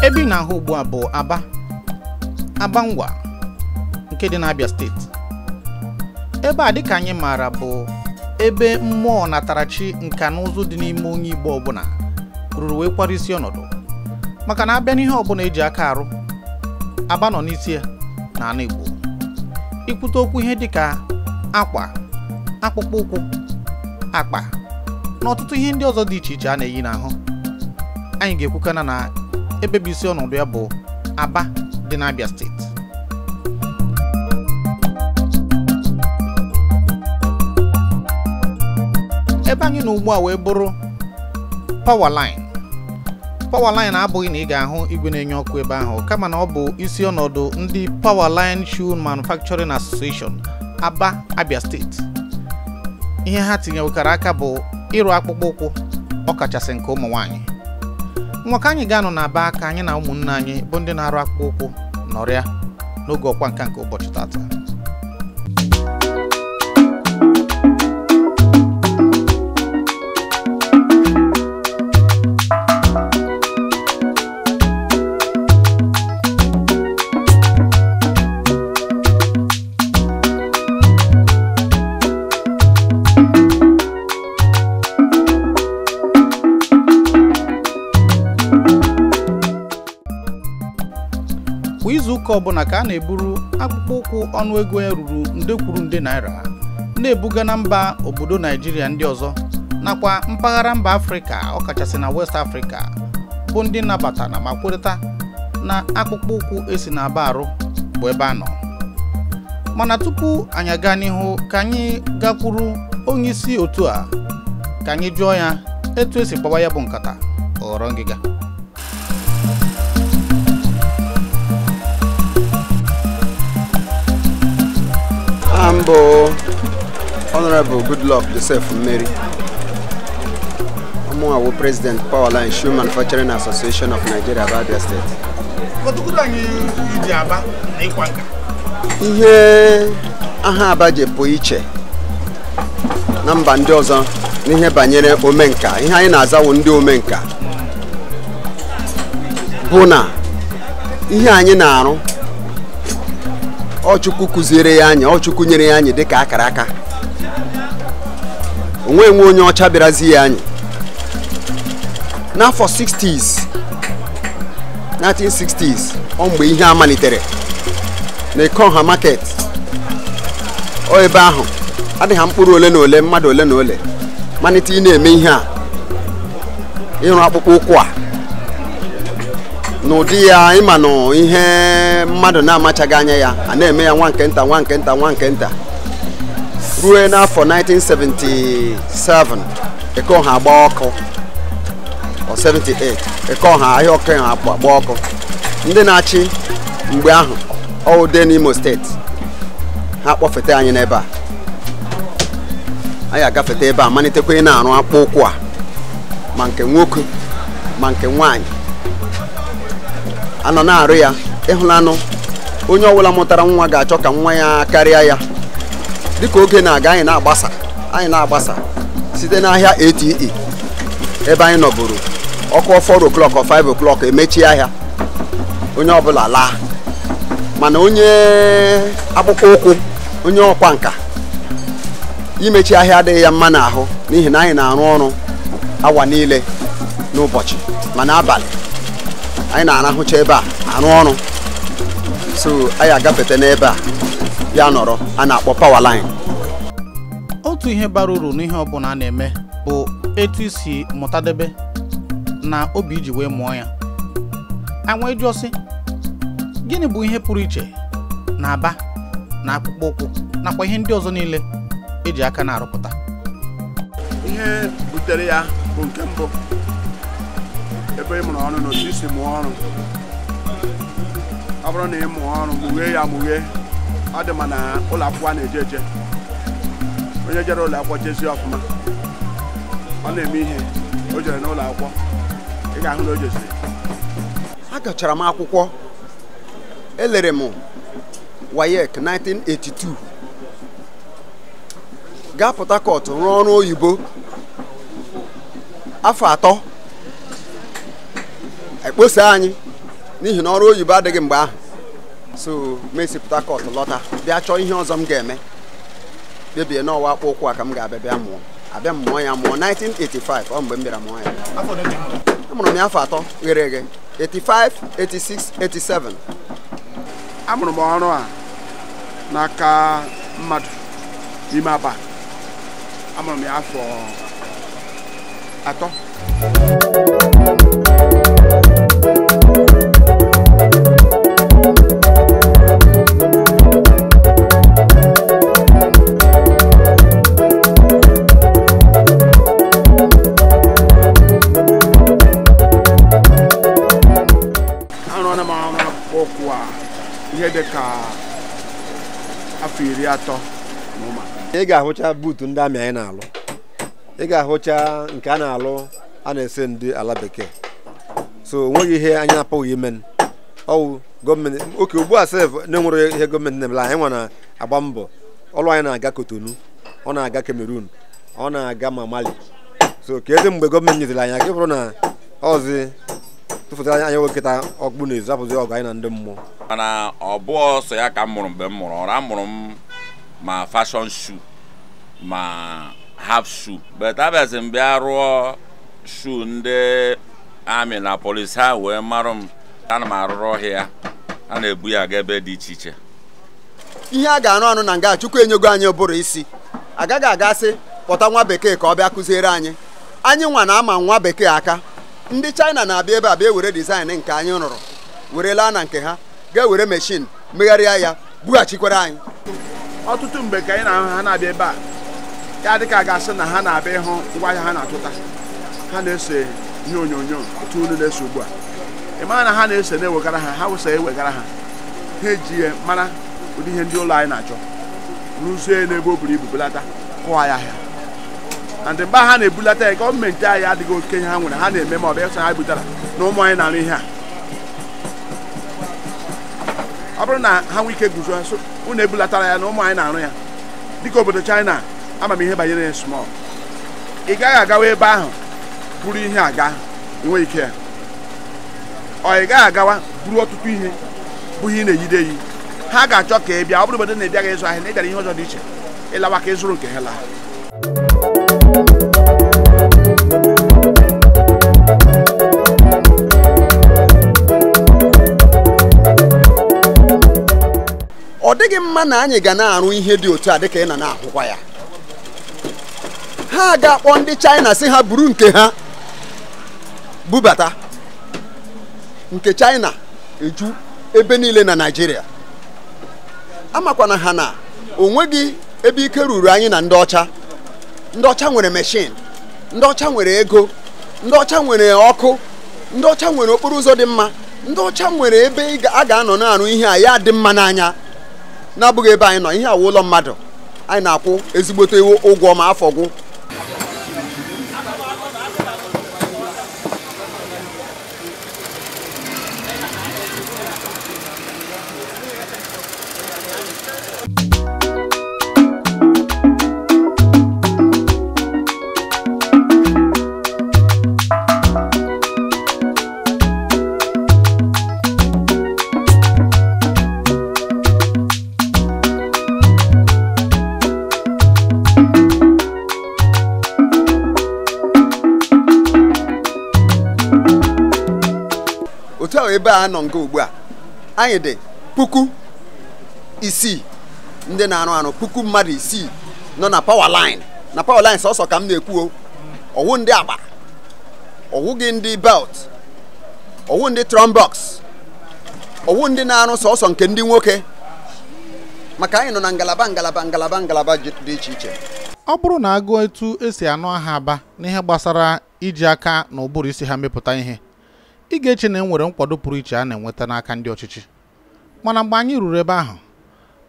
Ebe na ahụ ugbu a bụ Aba Ngwa nke dị n'Abia steeti. Ebe a dịka anyị maara bụ ebe mmụọ natarachi nka na ụzụ dị n'ime onye Igbo ọbụla ruru wee kwara isi ọnọdụ, maka na abịa n'ihe ọbụla eji aka arụ, Aba nọ n'isi ya na ala Igbo. Ikwute okwu ihe dịka akwa, akpụkpọ ụkwụ, akpa na ọtụtụ ihe ndị ọzọ dị iche iche a na-eyi n'ahụ, anyị ga-ekwukana na ebe bụ isi ọnọdụ ya bụ Aba dị n'Abia steeti. Ebe anyị na ugbu a wee bụrụ power line abụghị na ị ga-ahụ igwe na-enye ọkụ ebe ahụ, kama na ọ bụ isi ọnọdụ ndị Power Line Shoe Manufacturing Association Aba, Abia steeti. Ihe ha tinyewekara aka bụ ịrụ akpụkpọ ụkwụ, ọkachasị nke ụmụ nwaanyị. Nwa ka anyị ga-anọ na Aba ka anyị na ụmụnne anyị bụ ndị na-arụ akpụkpọ ụkwụ nọrịa n'oge ọkwa nka nke ụbọchị tata. Kwa izu ụka ọbụla ka a na-eburu akpụkpọ ụkwụ ọnụego ya ruru nde kwuru nde naira na-ebuga na mba obodo Naijiria ndị ọzọ nakwa mpaghara mba Afrịka, ọkachasị na West Africa, bụ ndị nabatana ma kwerịta na akpụkpọ ụkwụ esi na Aba arụ bụ ebe a nọ. Mana tupu anyị aga n'ihu, ka anyị gakwuru onye isi otu a ka anyị jụọ ya etu esi kpawa ya bụ nkata ọghọrọ ngịga. Ambo Honorable Goodluck Joseph Mary. I'm our President Power Line Shoe Manufacturing Association of Nigeria, Abia State. Ihe aha abaje po iche na mba ndị ọzọ n'ihe banyere omenka, ihe anyị na-azawo ndị omenka bụ na ihe anyị na-arụ Ọchukwu kụziere ya anyị, Ọchukwu nyere ya anyị dịka akara aka. Onwe onye ọcha bịarazi ya anyị n'afọ 1960s, mgbe ihe a malitere na Ikonha market. O ebe ahụ adịghị mkpụrụ ole na ole, mmadụ ole na ole malite ị na-eme ihe a, ịrụ akpụkpọ ụkwụ a n'ụdị ya ịma nọ ihe mmadụ na-amachaghị anya ya, a na-eme ya nwa nke nta ruo n'afọ 1977 Ikonha agba ọkụ, o 78 Ikonha ahịa ọkụ ha agba ọkụ. Ndị na-achị mgbe ahụ ọwụde n'Imo steeti ha kpọfete anyị n'ebe a, anyị agafete ebe a malitekwa na-arụ akpụkpọ ụkwụ a, ma nke nwoke ma nke nwaanyị anọ na-arụ ya. Ịhụlanụ onye ọbụla mụtara nwa ga-achọ ka nwa ya karịa ya. Dịka oge na-aga, anyị na-agbasa site n'ahịa ATE ebe anyị nọburu ọkụ 4 o'clock or 5 o'clock emechi ahịa, onye ọbụla laa. Mana onye akpụkpọ ụkwụ, onye ọkwa nka, imechi ahịa adịghị ya mma n'ahụ, n'ihi na anyị na-arụ ọrụ awa niile n'ụbọchị, ma n'abalị anyị na-arahụcha ebe a arụ ọrụ. So anyị agafete n'ebe a bịa nọrọ, a na-akpọ Power Line. Otu ihe bara uru n'ihe ọbụla a na-eme bụ etu isi mụtadebe na obi iji wee mụọ ya. Anwa ịjụọsị, gịnị bụ ihe pụrụ iche na Aba na akpụkpọ ụkwụ nakwa ihe ndị ọzọ niile eji aka na-arụpụta? Ihe butere ya bụ nke mbụ, ebe ị mụrụ ọrụ na otu isi mụọ ọrụ. Ọ bụrụ na ị mụọ ọrụ mụghee ya mụghee, ọ dị mana ụlọ akwụkwọ na-eje eje. Onye jere ụlọ akwụkwọ jezie ọfụma, ọ na-eme ihe o jere n'ụlọ akwụkwọ, ị ga-ahụ na o jeziri. Agachara m akwụkwọ, elere m WAEC 1982, gaa Port Harcourt rụọ ọrụ oyibo afọ 3. Ekposa anyị n'ihi na ọrụ oyibo adịghị mgbe ahụ so mesi Port Harcourt lọta bịa chọọ ihe ọzọ m ga-eme kpebie n'ọwa akpụ ụkwụ a ka m ga-abịa bịa mụọ ya mụọ 1985 ọ mgbe m bịara mụọ ya amụrụ m ya afọ 3 ghere eghe 85 86 87 amụrụ m ọrụ a n'aka mmadụ n'ime Aba amụrụ m ya afọ 3 ihe dị ka afọ 30 n'ụma. Ị ga-ahụcha buutu ndị amị anyị na-alụ, ị ga-ahụcha nke a na-alụ a na-ese ndị ala bekee, so onweghị ihe anyị apụghị ime ọwụ gọọmenti oke ugbu a sef na-enwere ihe gọọmenti na-emela anyị nwa na-agba mbọ. Ọlụ anyị na-aga Kotonu, ọ na-aga Cameroon, ọ na-aga Mali, so ka ezi mgbe gọọmenti nyeziri anyị aka bụrụ na ọzi tụfụtara anyị nwekọta ọkpụ na-ezu apụzi ọgụ anyị na ndị mmụọ. Mana ọ bụ ọsọ ya ka m mụrụ mgbe m mụrụ ọrụ amụrụ m ma fashion shoe ma half shoe, but abịazi m bịa rụọ shoe ndị amị na polisi ha wee marụ m. Ana m arụrụ ọhịa a na-ebu ya aga ebe dị iche iche. Ihe a ga-arụ anụ na nga Chukwu enyego anyị ụbụrụ isi agaghị agasị kpọta nwa bekee ka ọ bịa kụziere anyị nwa na-ama nwa bekee aka. Ndị China na-abịa ebe a bịa were design nke anyị rụrụ were laa na nke ha ga-ewere machine megharịa ya bughachikwara anyị. Ọtụtụ mgbe ka anyị na-ahụ ha na-abịa ebe a ya dịka a ga-asị na ha na-abịa ịhụ ngwaahịa ha na-atụta, ha na-ese ihe onyonyo otu unu na-ese ugbu a. Ị mara na ha na-ese na-ewegara ha wụsa ewegara ha eji ya mara ụdị ihe ndị ụlọ anyị na-achọ rụzie n'ebe o buru ibu bulata kụwa ya ahịa. Na ndị mgbe ha na-ebulata ya gọọmenti anyị adịghị oke ihe ha nwere ha na-eme ma ọ bụ ịsa ha butara na ụmụ anyị na-arụ ihe a. Ọ bụrụ na ha nwee ike guzo unu ebulatara ya na ụmụ anyị na-arụ ya dịka obodo China amamihe banyere ya small, ị gaghị agawa ebe ahụ buru ihe aga enwe ike ya, ọ ị gaghị agawa buru ọtụtụ ihe bụ ihe ị na-eyide eyi. Ha ga-achọ ka ị bịa, ọ bụrụ obodo na-ebịaghị ịzụ ahịa na ị bịara ihe ọzọ dị iche ịlawa ka ị zụrụ nke ha laa. Ọ dịghị mma na anyị ga na-arụ ihe dị otu a dịka ị na-ahụkwa ya. Ha ga-akpọ ndị China sị ha buru nke ha bubata. Nke China eju ebe niile na Naịjirịa. Amakwana ha na onweghị ebe ike ruru anyị na ndị ọcha. Ndị ọcha nwere machine, ndị ọcha nwere ego, ndị ọcha nwere ọkụ, ndị ọcha nwere okporo ụzọ dị mma, ndị ọcha nwere ebe a ga-anọ na-arụ ihe a ya dị mma n'anya. Na-abụghị ebe anyị nọ ihe awụ ụlọ mmadụ anyị na-akwụ ezigbote ụgwọ ma afọ gwụ. Ebe a nọ nke ugbu a anyị dị 6,000 ndị na-arụ puku mmadụ 6 nọ na power line. Na power line sọsọ ka m na-ekwu ọwụ ndị agba, ọwụ gị ndị belt, ọwụ ndị trombox, ọwụ ndị na-arụ sọsọ nke ndị nwoke, maka anyị nọ na ngalaba dị iche iche. Ọ bụrụ na agụọ etu esi anụ aha Aba n'ihe gbasara iji aka na ụbụrụ isi ha mepụta ihe, ị ga-eche na enwere nkwado pụrụ iche a na-enweta n'aka ndị ọchịchị. Mana mgbe anyị ruru ebe ahụ,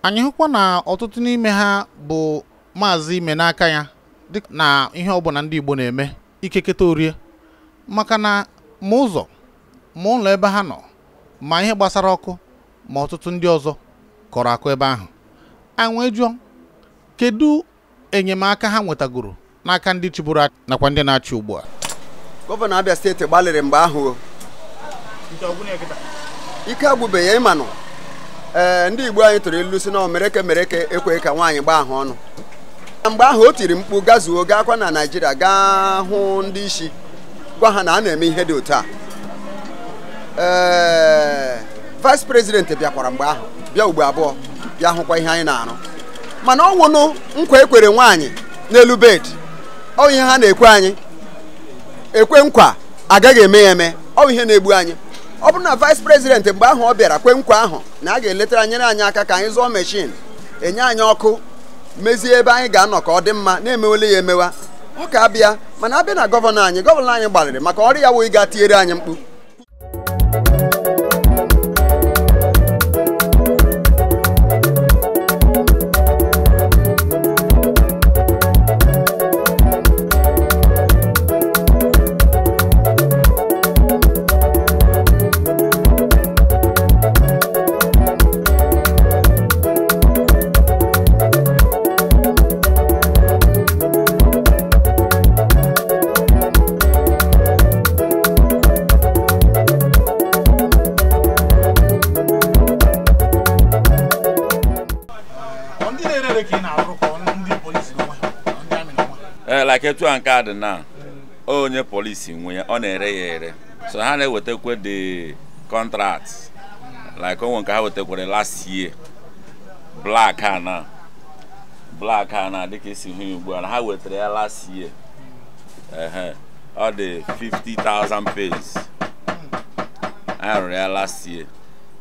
anyị hụkwa na ọtụtụ n'ime ha bụ maazị ime n'aka ya dị na ihe ọbụla ndị Igbo na-eme ikeketa orie, maka na ma ụzọ ma ụlọ ebe ha nọ ma ihe gbasara ọkụ ma ọtụtụ ndị ọzọ kọrọ akụ ebe ahụ. Anyị wee jụọ kedu enyemaka ha nwetagoro n'aka ndị chịburu nakwa ndị na-achị ugbu a. Gọvanọ Abia steeti gbalịrị mgbe ahụ ike agwụbeghị ya ịmanụ ndị Igbo anyị tụrụ ilu si na mereke ekwe ka nwaanyị gbaa ahụ ọnụ. Mgbe ahụ o tiri mkpu gazuo gaakwa na Naịjirịa gaa hụ ndị isi gwa ha na a na-eme ihe dị otu a. Vice President bịakwara mgbe ahụ bịa ugbo abụọ bịa hụkwa ihe anyị na-arụ, mana ọ wụnụ nkwa ekwere nwaanyị n'elu bed ọ ihe ha na-ekwe anyị ekwe nkwa agaghị eme ya eme, ọ ihe na-egbu anyị. Ọ bụrụ na Vice President mgbe ahụ ọ bịara kwe nkwa ahụ na a ga-eletara nyere anyị aka ka anyị zụọ meshin enye anyị ọkụ mezie ebe anyị ga-anọ ka ọ dị mma na-emewele ya emewa, ọ ka abịa. Mana abịa na gọvanọ anyị gbalịrị maka ọrụ ya wụ ịga tinyere anyị mkpu. Like etu nke a dị na onye polisi nwe ya ọ na-ere ya ere, so ha na-ewetakwa the contract like onwe nke ha wetakwara last year black na dịka isi hụ ugbu a na ha wetara ya last year ọ dị 50,000 pages anyị rụrụ ya last year.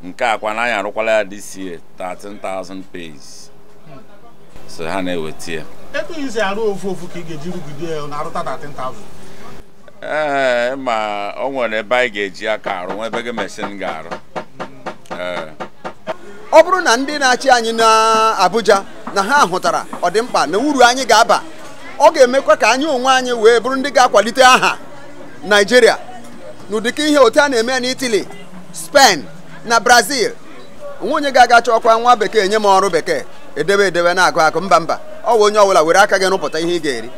Nke akwa na anyị arụkwala ya this year 13,000 pages, so ha na-eweta ya. Ebe izi arụ ofu ka ị ga-eji rugide na arụta 13,000. Ma o nwere ebe anyị ga-eji aka arụ nwa ebe ga-mesin ga-arụ. Ọ bụrụ na ndị na-achị anyị na Abuja na ha hụtara ọ dị mkpa na uru anyị ga-aba, ọ ga-emekwa ka anyị onwe anyị wee bụrụ ndị ga-akwalite aha Nigeria n'ụdịka ihe otu a na-eme na Italy, Spain na Brazil. Onwe onye ga-aga chọkwa nwa bekee nye m ọrụ bekee edebe na-agụ akụ mba ọ bụ onye ọbụla were aka gị rụpụta ihe ị ga-eri.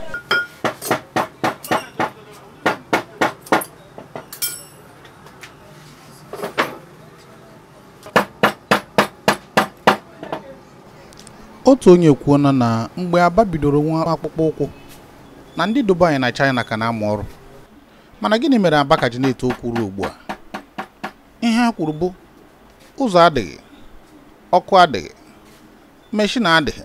Otu onye kwuo na mgbe Aba bidoro nwa akpụkpọ ụkwụ na ndị Dubai na China ka na-amụ ọrụ, mana gịnị mere Aba ka ji na-eto okwu ruo ugbu a? Ihe ha kwuru bụ ụzọ adịghị, ọkụ adịghị, meshin adịghị.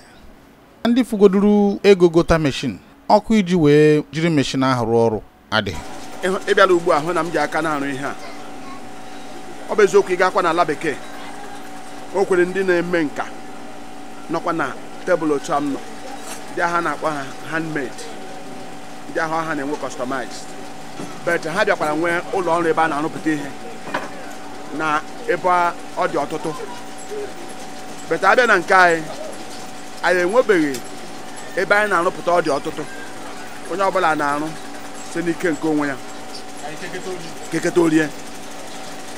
Ndị fugoduru ego gota meshin, ọkụ iji wee jiri meshin ahụ rụọ ọrụ adịghị. Ịbịala ugbu a hụ na m ji aka na-arụ ihe a, ọ bụ eziokwu ị gakwa n'ala bekee o kwere ndị na-eme nka nọkwa na tebụl otu a m nọ, ndị agha na-akpọ ha handmade, ndị ahụ ha na-enwe customized, but ha bịakwara nwee ụlọ ọrụ ebe a na-arụpụta ihe na ebe ọ dị ọtụtụ. But abịa na nke anyị enwebeghị ebe anyị na-arụpụta ọ dị ọtụtụ, onye ọbụla na-arụ site n'ike nke onwe ya keketa orie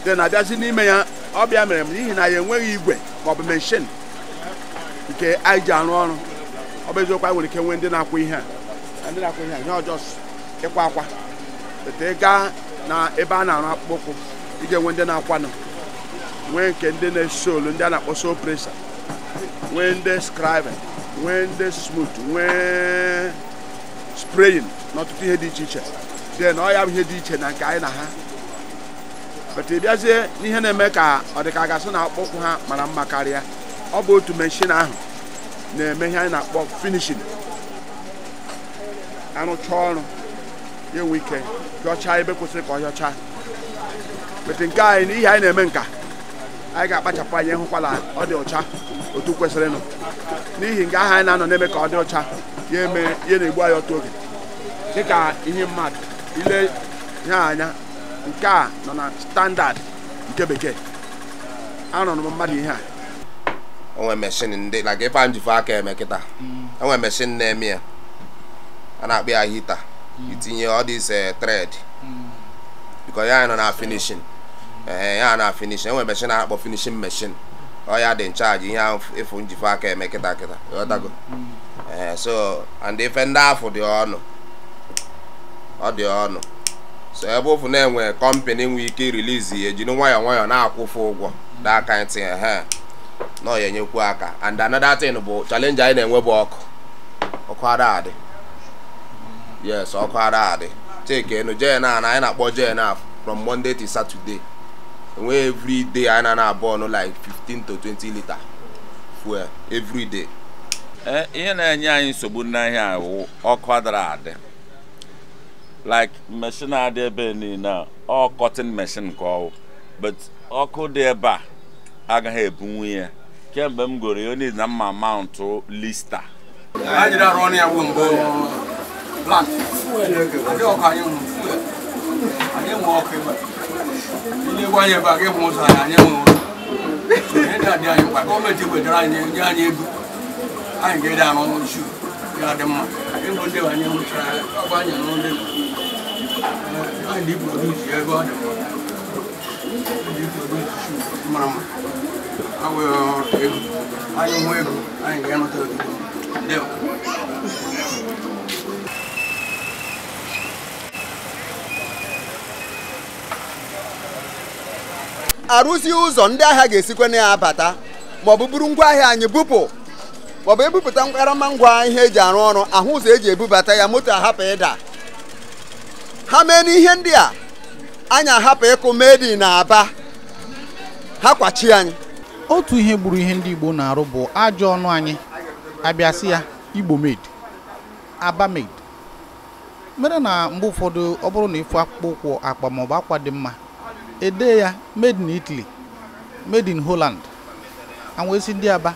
dị na-abịazi n'ime ya. Ọ bịa mere m n'ihi na ya enweghị igwe ma ọ bụ meshin nke anyị ji arụ ọrụ. Ọ bụ eziokwu anyị nwere ike nwee ndị na-akwụ ihe a, ndị na-akwụ ihe a nye ọjọọ ịkwa akwa, ete gaa na ebe a na-arụ akpụkpọ ụkwụ ị ga-enwe ndị na-akwanụ, nwee nke ndị na-esi olu ndị a na-akpọ soul pressure, nwee ndị scribing, nwee ndị smooth, nwee spraying na ọtụtụ ihe dị iche iche. Dị na ọ ya bụ ihe dị iche na nke anyị na ha. But ị bịazie n'ihe na-eme ka ọ dị ka a gasị na akpụkpọ ụkwụ ha mara mma karịa, ọ bụ otu meshin ahụ na-eme ihe anyị na-akpọ finishing. Arụcha ọrụ ya enwe ike hịọchaa ebe kwesịrị ka ọ hịọchaa. But nke anyị n'ihi anyị na-eme nka, anyị ga-akpachapụ anya ịhụkwala ọ dị ọcha otu kwesịrị nụ, n'ihi nke ahụ anyị na-anọ na-eme ka ọ dị ọcha ya na-egbu anyị ọtụ oge. Dịka ihe mmadụ ile ihe anya, nke a nọ na standard nke bekee, anọ m mmadụ ihe a. Onwe meshin ndị like ife a njifụ aka eme kịta, onwe meshin na-eme ya a na-akpọ ya hita, itinye all this thread because ya nọ na finishing, ya na finishing. Enwe meshin a na-akpọ finishing machine, ọ ya dị in charge ihe ahụ ịfụ njifụ aka eme kịta ịghọtago. So and ife ndị afọ dị ọnụ, ọ dị ọnụ, so ebe ofu na-enwe company nwe ike release ya ejiri nwayọọ na-akwụfụ ụgwọ that kind thing no ya nyekwu aka. And another thing bụ challenge anyị na-enwe bụ ọkụ ada adị. Yes, ọkụ ada adị. Take no jee na anyị na-akpọ jee na from Monday to Saturday. Enwe every day anyị na-abụ no like 15 to 20 liter fuel every day. Ihe na-enye anyị nsogbu n'ahịa ahụ ọkụ adara adị. Like machine adị ebe niile ọ cutting machine ka ọ, but ọkụ dị ebe a agaghị ebunwu ya. Kemgbe m goro ya onye na mma mount lista. Anyị dara ọnụ ya bụ mbụ plant. Adị ọkụ anyị nwụ fuel. Anyị nwụ ọkụ ebe. Ile gwa anyị ebe a ga-enwe ụzọ anyị nwụ. Ihe dị adị anyị mkpa gọọmenti wetara anyị nye anyị ego. Anyị ga-ede anọ nshu ya dị mma. Ego ndị anyị nwụchara ọkụ anyị n'ụdị. Anyị dị produce ego ọ dị mma. Anyị dị produce shu mara mma. Awe ego. Anyị nwe ego. Anyị ga-anọta ego. Ndewo. Arụzi ụzọ ndị ahịa ga-esikwa na ya abata ma ọ bụ buru ngwa ahịa anyị bupụ ma ọ bụ ebupụta nkarama ngwa ihe eji arụ ọrụ ahụ ụzọ eji ebubata ya moto ahapụ ịda. Ha mee n'ihe ndị a anyị ahapụ ịkụ made in Aba ha kwachi anyị. Otu ihe gburu ihe ndị Igbo na-arụ bụ ajọ ọnụ anyị abịasị ya Igbo made, Aba made. Mere na mgbe ụfọdụ ọ bụrụ na ịfụ akpụkpọ ụkwụ akpa maọbụ akwa dị mma ede ya made in Italy, made in Holland, anwesi ndị Aba.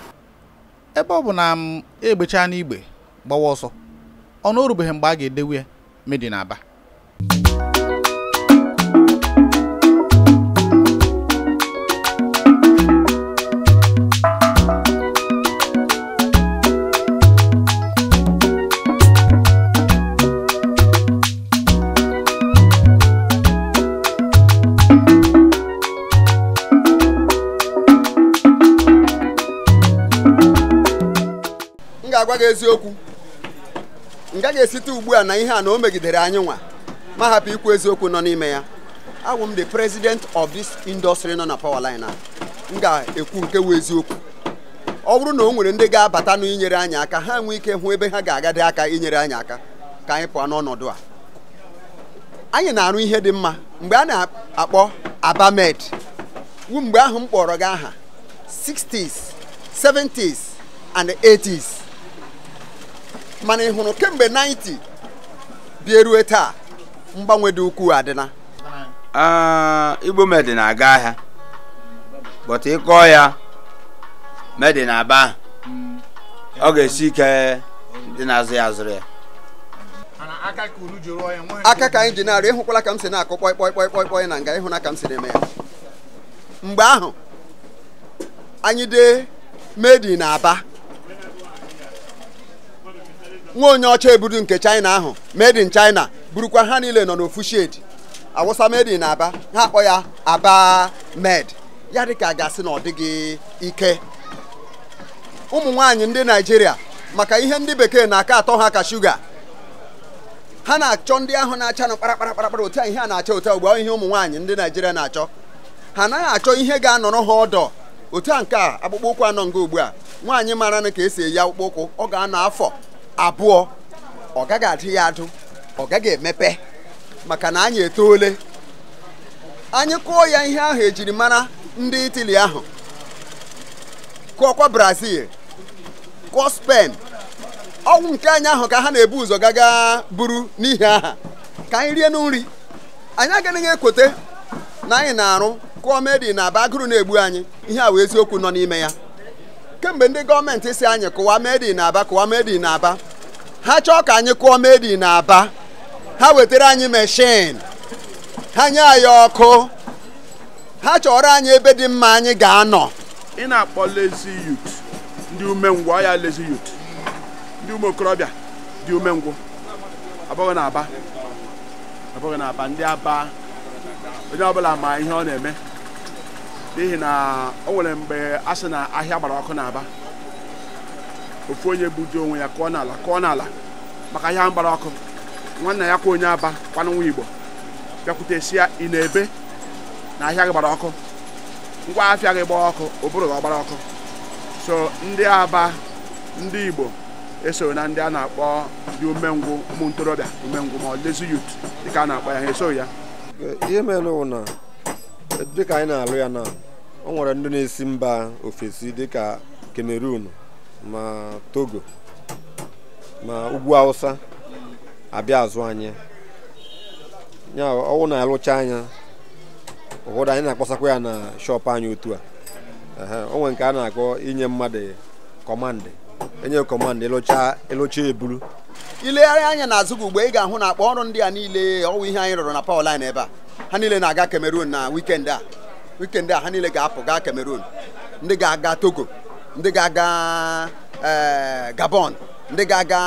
Ebe ọ bụ na egbecha n'igbe gbawa ọsọ ọ na orubeghị mgbe a ga-edewe ya made in Aba. Agwa gị eziokwu m gaghị esite ugbu a na ihe a na o megidere anyị nwa ma hapụ ikwu eziokwu nọ n'ime ya. Awụ m the president of this industry nọ na power line a. M ga-ekwu nke wụ eziokwu. Ọ bụrụ na o nwere ndị ga-abata n'inyere anyị aka ha nwee ike hụ ebe ha ga-agade aka inyere anyị aka ka anyị pụọ n'ọnọdụ a. Anyị na-arụ ihe dị mma mgbe a na-akpọ Aba made wu mgbe ahụ m kpọrọ gị aha 60s, 70s and 80s. Mana ị hụrụ kemgbe 90 bịarue taa mgbanwe dị ukwuu adịna. Igbo made na-aga ahịa but ịkọ ya made na Aba ọ ga-esi ike ndị na-azụ ya azụrụ ya. Aka ka anyị ji na-arụ ịhụkwala ka m si na-akụ kpọị na nga ịhụ na ka m si na-eme ya. Mgbe ahụ anyị dee made in Aba nwa onye ọcha ebudu nke China ahụ made in China burukwa ha niile nọ n'ofu shade awụsa made in Aba ha akpọ ya Aba made. Ya dịka a ga-asị na ọ dịghị ike. Ụmụ nwaanyị ndị Naịjirịa maka ihe ndị bekee na-aka atọ ha ka shuga ha na-achọ ndị ahụ na-acha na kparakparakparakpara otu ihe a na-acha otu ugbu ihe ụmụ nwaanyị ndị Naịjirịa na-achọ. Ha anaghị achọ ihe ga-anọrọ ha ọdọ otu a nke a akpụkpọ ụkwụ anọ nga ugbu a nwaanyị mara na ka esi eyi akpụkpọ ụkwụ ọ ga-anọ afọ abụọ ọ gaghị adị ya adụ ọ gaghị emepe maka na anyị etoole. Anyị kụọ ya ihe ahụ ejiri mara ndị Italy ahụ kụọkwa Brazil kụọ Spain ọgwụ nke anyị ahụ ka ha na-ebu ụzọ gaga buru n'ihi aha ka anyị rie nri. Anyị agaghị ekwote na anyị na-arụ kụọ made in Aba agụrụ na-egbu anyị. Ihe a wee eziokwu nọ n'ime ya. Kemgbe ndị gọọmenti si anyị kụwa made in Aba kụwa made in Aba ha chọọ ka anyị kụọ made in Aba ha wetara anyị machine ha nye anyị ọkụ ha chọrọ anyị ebe dị mma anyị ga-anọ. Ị na-akpọ lazy youth ndị umengwụ ya lazy youth ndị ụmụ okorobịa dị umengwụ abụghị na Aba ndị Aba onye ọbụla ma ihe ọ na-eme n'ihi na o nwere mgbe a sị na ahịa gbara ọkụ na Aba ofu onye buju onwe ya kụọ n'ala maka ahịa gbara ọkụ nwanna ya kwa onye Aba kwanụ nwa Igbo bịakwutesia ị na-ebe na ahịa gị gbara ọkụ ngwa afịa gị gba ọkụ ụbụrụ gị ọgbara ọkụ so ndị Aba ndị Igbo eso na ndị a na-akpọ ndị umengwụ ụmụ ntorobịa umengwụ ma lazy youth dịka a na-akpọ ya ha eso ya ihe mere bụ na dịka anyị na-alụ ya na o nwere ndị na-esi mba ofesi dịka Cameroon ma Togo ma ugwu Hausa abịa azụ anyị ya ọwụ na-alụcha anya ụfọdụ anyị na-akpọsakwa ya na shọp anyị otu a o nwere nke a na-akpọ inye mmadụ kọmandị enye kọmandị ịlụcha eburu ilegharị anya n'azụ gị ugbo ị ga-ahụ na akpa ọrụ ndị a niile ọwụ ihe anyị rụrụ na power line ebe a ha niile na-aga Cameroon na weekend a ha niile ga-apụ gaa Cameroon ndị ga-aga Togo ndị ga-aga Gabon ndị ga-aga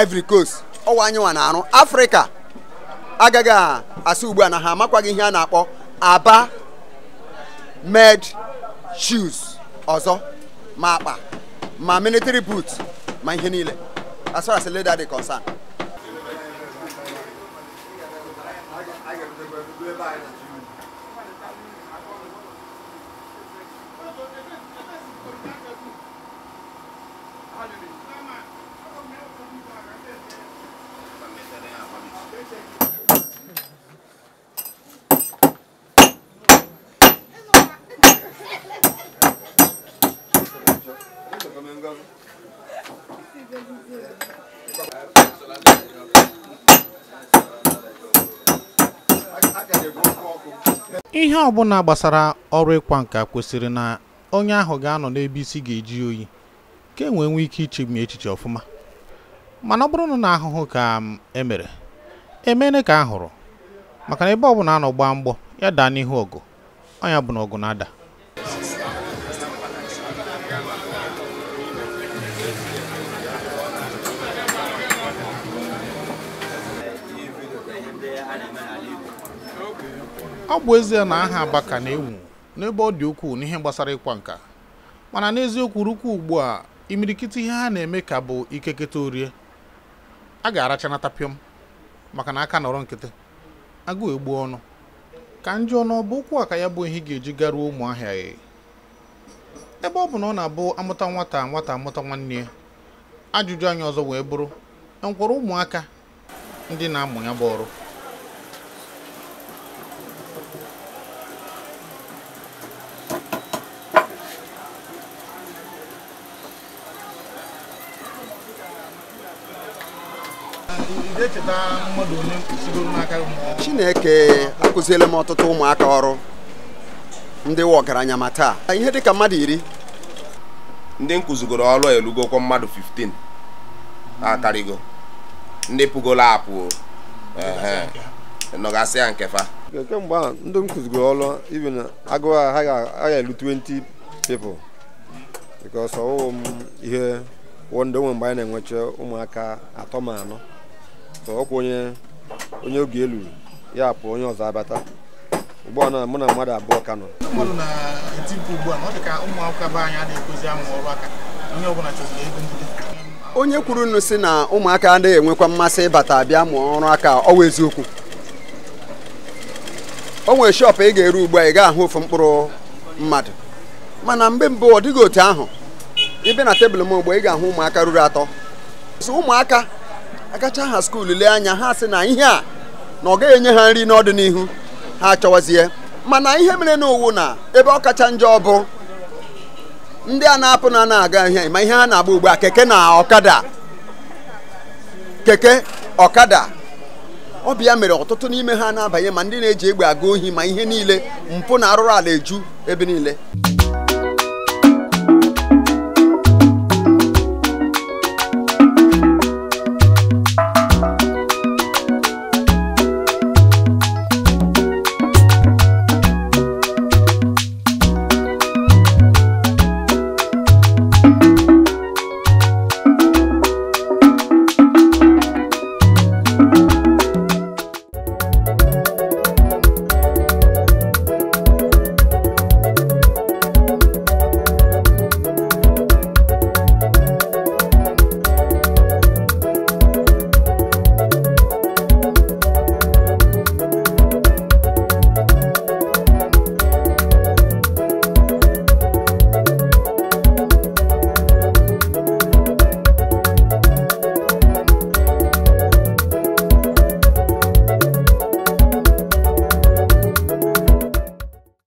Ivory Coast ọwụ anyị nwa na-arụ Afrịka agaghị asị ugbu a na ha amakwaghị ihe a na-akpọ Aba made shoes ọzọ ma akpa ma military boots ma ihe niile as far as the leather is concerned. ihe ọbụla gbasara ọrụ ịkwa nka kwesịrị na onye ahụ ga-anọ n'ebe isi ga-eji oyi ka e nwee ike ichegbu echiche ọfụma mana ọ bụrụ na ahụhụ ka emere ka ahụrụ maka na ebe ọbụla anọ gbaa mgbọ ya daa n'ihu ọgụ ọnya bụ na ọgụ na-ada ọ bụ ezie na aha Aba ka na-ewu n'ebe ọ dị ukwuu n'ihe gbasara ịkwa nka mana n'eziokwu rukwu ugbu a imirikiti ihe ha na-eme ka bụ ikeketa orie a ga-arachanata pịọm maka na aka nọrọ nkịtị agụ egbu ọnụ ka njọ ọnụ bụ okwu a ka ya bụ ihe ga-eji garuo ụmụahịa ya ebe ọ bụ na ọ na-abụ amụta nwata amụta nwanne ya ajụjụ anyị ọzọ wee bụrụ enwekwara ụmụaka ndị na-amụ ya bụ ọrụ Chineke akụziele m ọtụtụ ụmụaka ọrụ ndị ọgaranya ma taa ihe dịka mmadụ 10 ndị nkụzigoro ọrụ elugokwa mmadụ 15 akarịgo ndị pụgolo apụ nọgasị ya nkefa kemgbe a ndị nkụzigoro ọrụ ibi na agụụ ha ga-elu 20 people because ọwụwụ m ihe wọndụ onwe mgbe anyị na-enwecha ụmụaka 3 ma 4 ọkwa onye oge elu ya pụ onye ọzọ abata ugbu a na mụ na mmadụ abụọ ka nọ onye kwuru nnu si na ụmụaka adịghị enwekwa mmasị ịbata abịa mụọ ọrụ aka ọwa eziokwu o nwere shọp ị ga-eru ugbu a ị ga-ahụ ofu mkpụrụ mmadụ mana mgbe mbụ ọ dịghị otu ahụ ibe na tebụl m ogbe ị ga-ahụ ụmụaka ruru 3 ụmụaka agacha ha skuulu lee anya ha sị na ihe a na ọ gaghị enye ha nri n'ọdịnihu ha achọwazie mana ihe mere n'owu na ebe ọ kacha njọ bụ ndị a na-apụ na-aga ihe ma ihe ha na-agba ugbu a keke na ọkada ọ bịa mere ọtụtụ n'ime ha na-abanye ma ndị na-eji egbe aga ohi ma ihe niile mpụ na arụrụ ala eju ebe niile